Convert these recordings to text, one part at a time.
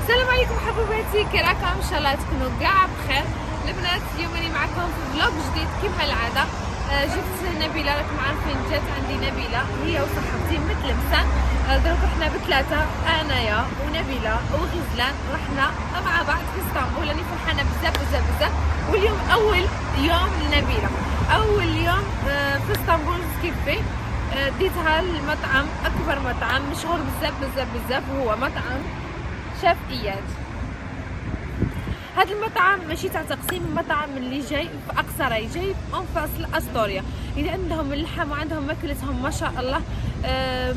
السلام عليكم حبيباتي، كي راكم؟ ان شاء الله تكونوا كاع بخير. البنات اليوم راني معكم في فلوق جديد كما العاده. جبت نبيله، راكم عارفين جات عندي نبيله هي وصاحبتي متلمسان. دروك رحنا بثلاثه، انايا ونبيله وغزلان، رحنا مع بعض في اسطنبول. راني فرحانه بزاف بزاف بزاف. واليوم اول يوم لنبيله، اول يوم في اسطنبول سكيفي. ديتها المطعم، اكبر مطعم مشهور بزاف بزاف بزاف، وهو مطعم شاف اياد. هذا المطعم ماشي تاع تقسيم، المطعم اللي جاي في اقصى راي، جاي انفاس استوريا. اذا عندهم اللحم وعندهم ماكلتهم ما شاء الله،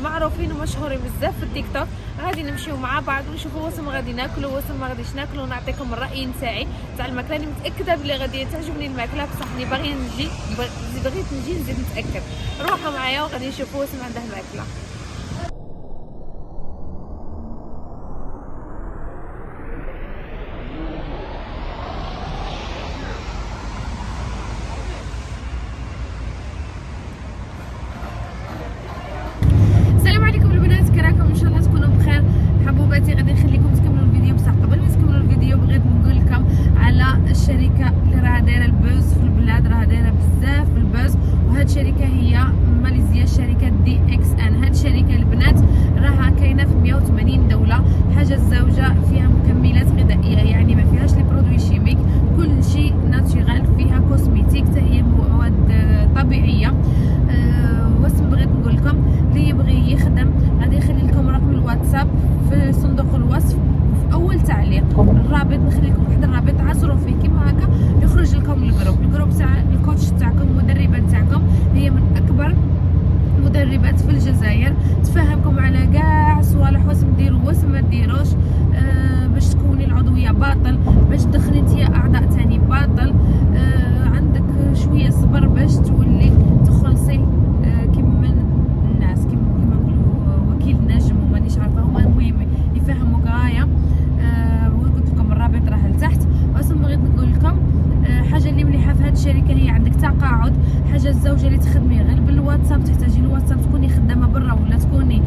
معروفين ومشهورين بزاف في التيك توك. غادي نمشيو مع بعض ونشوفوا واسم غادي ناكلوا واسم ما غاديش ناكلوا، ونعطيكم الراي نتاعي تاع الماكله. راني متاكده بلي غادي تعجبني الماكله، بصح راني بغيت نجي نزيد نتاكد. روحوا معايا وغادي نشوفوا واسم عنده الماكله. السلام عليكم البنات، كي راكم؟ ان شاء الله تكونوا بخير. حبوباتي غادي نخليكم تكملوا الفيديو، بصح قبل ما تكملوا الفيديو بغيت نقول لكم على الشركه اللي راها دايره البوز في البلاد، راها دايره بزاف البوز. وهاد الشركه هي ماليزيا، شركه دي اكس ان. هاد الشركه البنات راها كاينه في 180 دوله. حاجه الزوجه فيها مكملات غذائيه، يعني ما فيهاش لي برودوي شيميك، كل شيء ناتشورال. فيها كوسميتيك حتى هي مواد طبيعيه. واسم بغيت نقول لكم اللي يبغي يخدم غادي نخلي لكم رقم الواتساب في صندوق الوصف وفي اول تعليق. الرابط نخلي لكم واحد الرابط عزروا فيه كيما هكا يخرج لكم الجروب تاع الكوتش تاعكم، المدربه تاعكم. هي من اكبر مدربات في الجزائر، تفهمكم على كاع صوالح، واش نديروا واش ما نديروش. باش تكوني العضويه باطل، باش تدخلي انت اعضاء تاني باطل. عندك شويه صبر باش تولي تخلصي كيما الناس، كيما نقولوا وكيل نجم ومانيش عارفه. هما المهم يفهموك غايه. وقلت لكم الرابط راه لتحت. اصلا بغيت نقول لكم حاجه اللي مليحه في هذه الشركه، هي عندك تقاعد. حاجه الزوجه اللي تخدمي غير بالواتساب، تحتاجي الواتساب، تكوني خدامه برا ولا تكوني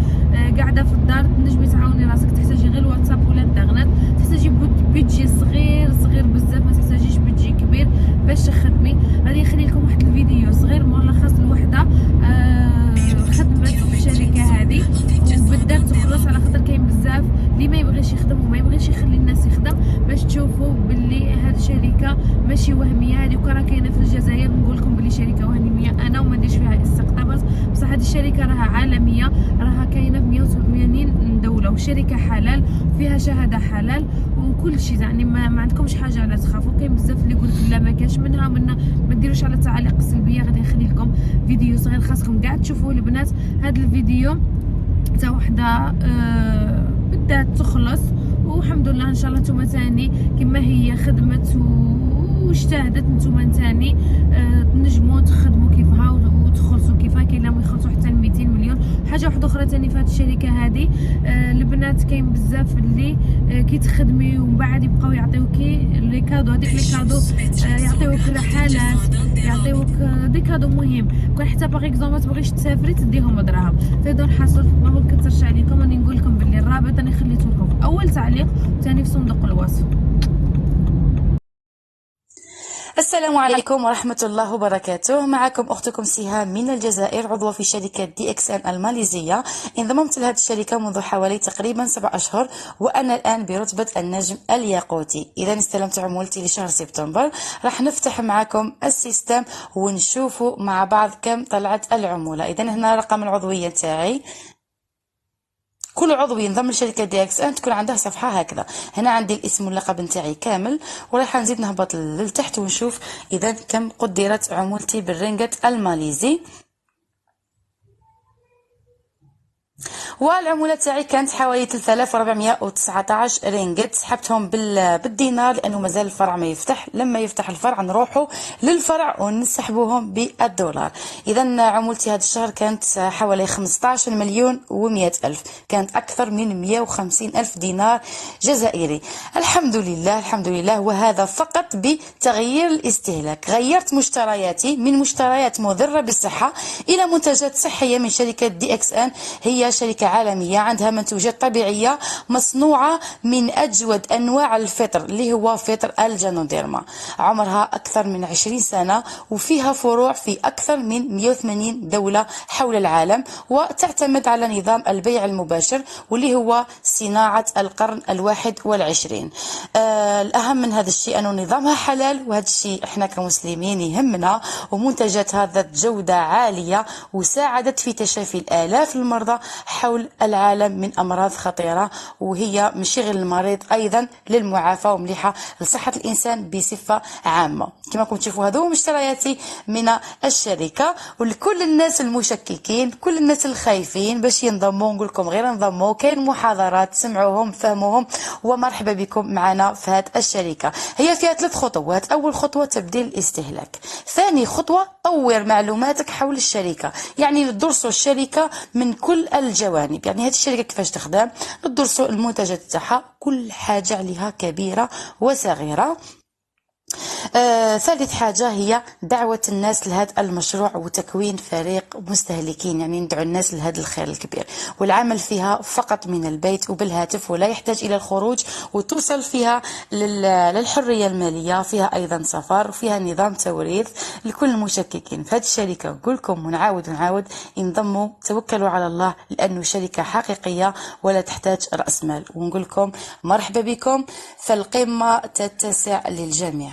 قاعده في الدار، تنجمي تعاوني راسك، تحتاجي غير الواتساب ولا الانترنت. تحتاجي بيدجي صغير صغير بزاف، ما تحتاجيش بيدجي كبير باش تخدمي. غادي نخلي لكم واحد الفيديو صغير ملخص لوحده خدمت في الشركه هذه وبدات تخلص، على خاطر كاين بزاف اللي ما يبغيش يخدم وما يبغيش يخلي الناس يخدم، باش تشوفوا باللي هذه الشركه ماشي وهميه. هذه راه كاينه في الجزائر، نقول لكم باللي شركه وهميه انا وما نديرش فيها استقطابات، بصح هذه الشركه راها عالميه، راها كاينه في 180 دوله، وشركه حلال فيها شهاده حلال وكل شيء. يعني ما عندكمش حاجه على تخافوا. كاين بزاف اللي يقول لك لا ما كاش منها ما ديروش على التعاليق السلبيه. غادي نخلي لكم فيديو صغير خاصكم كاع تشوفوه البنات. هذا الفيديو تاع وحده بدات تخلص، والحمد لله ان شاء الله نتوما ثاني كما هي خدمت واجتهدت، نتوما ثاني تنجموا تخدموا كيفها وتخلصوا كيفها. كاين اللي يخلصوا حتى ل 200 مليون. حاجه واحده اخرى ثاني في هذه الشركه هذه، البنات كاين بزاف اللي كي تخدمي ومن بعد يبقاو يعطيوكي لي كادو. هذيك لي كادو يعطيوك رحلات، يعطيوك دي كادو مهم. كون حتى باغ اكزومبل ما تبغيش تسافري تديهم دراهم. فهذا الحاصل ما نكثرش عليكم، راني نقول لكم باللي الرابط انا خليته لكم في اول تعليق وثاني في صندوق الوصف. السلام عليكم ورحمة الله وبركاته. معكم أختكم سهام من الجزائر، عضوة في شركة دي اكس ان الماليزية. انضممت لهذه الشركة منذ حوالي تقريبا 7 أشهر، وأنا الآن برتبة النجم الياقوتي. إذا استلمت عمولتي لشهر سبتمبر، راح نفتح معكم السيستم ونشوفوا مع بعض كم طلعت العمولة. إذا هنا رقم العضوية تاعي. كل عضو ينضم لشركه دي اكس ان تكون عنده صفحه هكذا. هنا عندي الاسم واللقب نتاعي كامل، وراح نزيد نهبط لتحت ونشوف اذا كم قدرت عمولتي بالرينجت الماليزي. والعمولة تاعي كانت حوالي 3419 رينجت. سحبتهم بالدينار لانه مازال الفرع ما يفتح. لما يفتح الفرع نروحوا للفرع ونسحبوهم بالدولار. اذا عمولتي هذا الشهر كانت حوالي 15 مليون و100 الف، كانت اكثر من 150 الف دينار جزائري. الحمد لله الحمد لله. وهذا فقط بتغيير الاستهلاك. غيرت مشترياتي من مشتريات مضرة بالصحة الى منتجات صحية من شركة دي اكس ان. هي شركة العالمية، عندها منتوجات طبيعية مصنوعة من أجود أنواع الفطر اللي هو فطر الجانوديرما، عمرها أكثر من 20 سنة وفيها فروع في أكثر من 180 دولة حول العالم، وتعتمد على نظام البيع المباشر واللي هو صناعة القرن ال21. الأهم من هذا الشيء أنه نظامها حلال، وهذا الشيء إحنا كمسلمين يهمنا، ومنتجاتها ذات جودة عالية وساعدت في تشافي الآلاف المرضى حول العالم من أمراض خطيرة، وهي ماشي غير المريض، أيضا للمعافاة ومليحة لصحة الإنسان بصفة عامة. كما راكم تشوفوا هذو مشترياتي من الشركة، ولكل الناس المشككين، كل الناس الخايفين باش ينضموا، نقول لكم غير انضموا، كاين محاضرات سمعوهم فهموهم، ومرحبا بكم معنا في هذه الشركة. هي فيها 3 خطوات. أول خطوة تبديل الاستهلاك، ثاني خطوة طور معلوماتك حول الشركة، يعني ندرسوا الشركة من كل الجوانب، يعني هذه الشركة كيفاش تخدم، ندرسوا المنتجات تاعها، كل حاجة عليها كبيرة وصغيرة. ثالث حاجة هي دعوة الناس لهذا المشروع وتكوين فريق مستهلكين، يعني ندعو الناس لهذا الخير الكبير، والعمل فيها فقط من البيت وبالهاتف، ولا يحتاج إلى الخروج، وتوصل فيها للحرية المالية، فيها أيضا سفر، وفيها نظام توريث لكل المشككين في هذه الشركة. نقول لكم ونعاود انضموا، توكلوا على الله، لأنه شركة حقيقية ولا تحتاج رأس مال. ونقول لكم مرحبا بكم، فالقمة تتسع للجميع.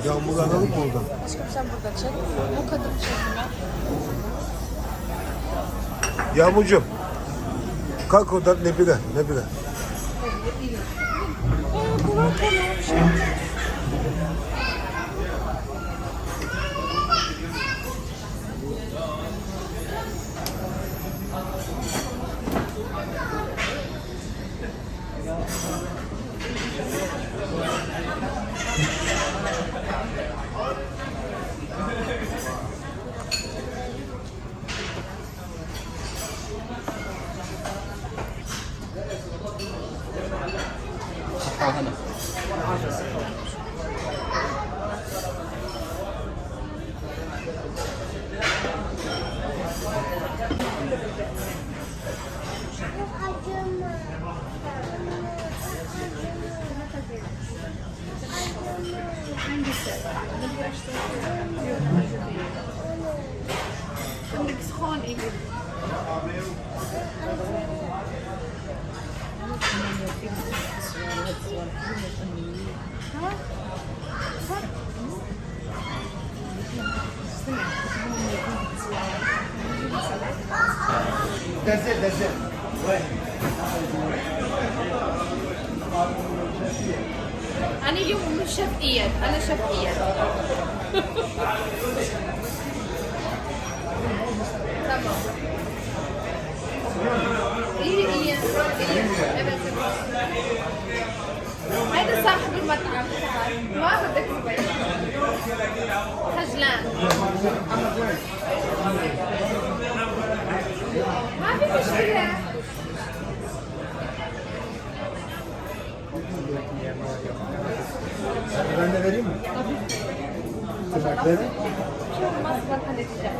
Yağmur alalım mı oradan? Aşkım sen burada çek. Bu kadın çekme. Yağmurcuğum. Kalk oradan Nebile. عندك سخون ايه؟ Dezir. أنا اليوم مش شفقية، أنا شفقية. تمام. إيه هذا صاحب المطعم، ما بدك تبين. خجلان. ما في مشكلة. Ben de vereyim mi? Tırnakları. Çok masraf halledeceğim.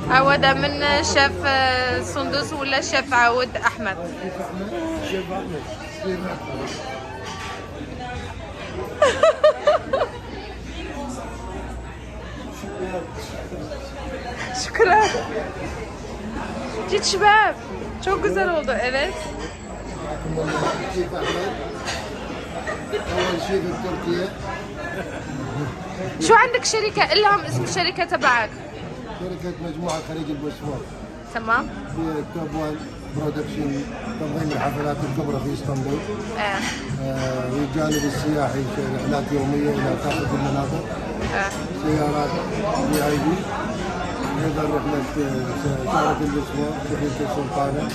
عوضة من شيف سندس ولا شيف عود أحمد؟ شيف أحمد. شكرا. جيت شباب. Çok güzel oldu, evet. شيف أحمد. أول شيف بتركيا. شو عندك شركة؟ إلهم اسم الشركة تبعك. شركة مجموعة خليج البوسفور. تمام. في توب 1 برودكشن تنظيم الحفلات الكبرى في اسطنبول. والجانب السياحي رحلات يومية إلى كافة المناطق. سيارات VIP. أيضا رحلة شارة البوسفور سفينة السلطانة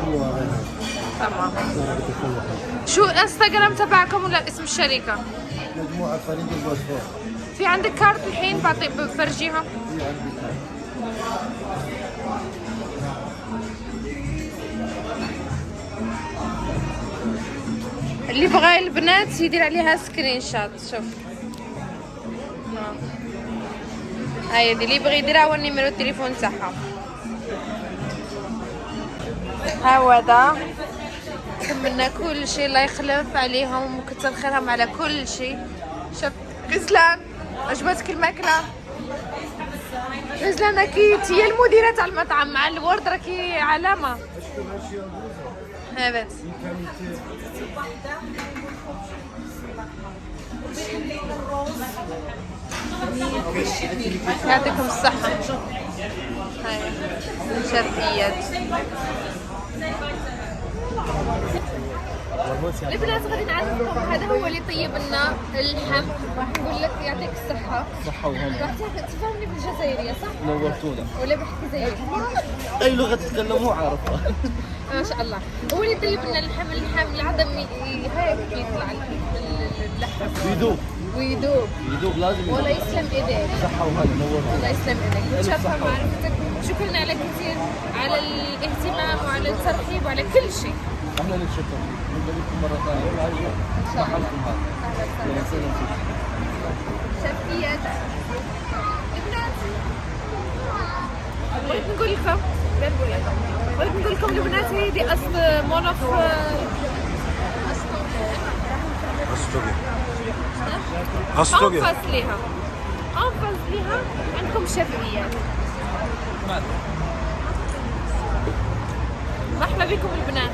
وغيرها. تمام. شارة السلطانة. شو انستغرام تبعكم ولا اسم الشركة؟ مجموعة خليج البوسفور. في عندك كارت الحين بفرجيها؟ في عندي كارت. اللي بغى البنات يدير عليها سكرين شوت. شوف هاي دي اللي بغى يديرها هو النيميرو التليفون تاعها. هاودا كملنا كل شيء، الله يخلف عليهم وكتر خيرهم على كل شيء. شوف غزلان، عجبتك الماكلة؟ غزلان اكيد هي المديرة تاع المطعم، مع الورد راكي علامة. Evet. يعطيكم الصحة. هاي شرقيات. البنات غادي نعرفكم، هذا هو اللي طيب لنا اللحم، راح نقول لك يعطيك الصحة. صحة وهنا. راح تفهمني بالجزائرية صح؟ نورتونا. ولا بحكي زيك؟ أي لغة تتكلموا عارفها. ما شاء الله. هو اللي يطيب لنا اللحم العظم هيك يطلع اللحم. يذوب. ويدوب. يدوب لازم والله يدوب. يسلم ايديك. صحة وهلا نورت. الله يسلم ايدك، متشرفة بمعرفتك. شكرا على كثير على الاهتمام وعلى الترحيب وعلى كل شيء. احنا لك شكر. نقابلكم مرة ثانية. ان شاء الله. محلكم هذا. أهلا يا وسهلا. سلام فيك. شفيات البنات. بغيت نقول لكم البنات هذه اصل مونوف انفاس ليها عندكم شفيات. مرحبا بكم البنات.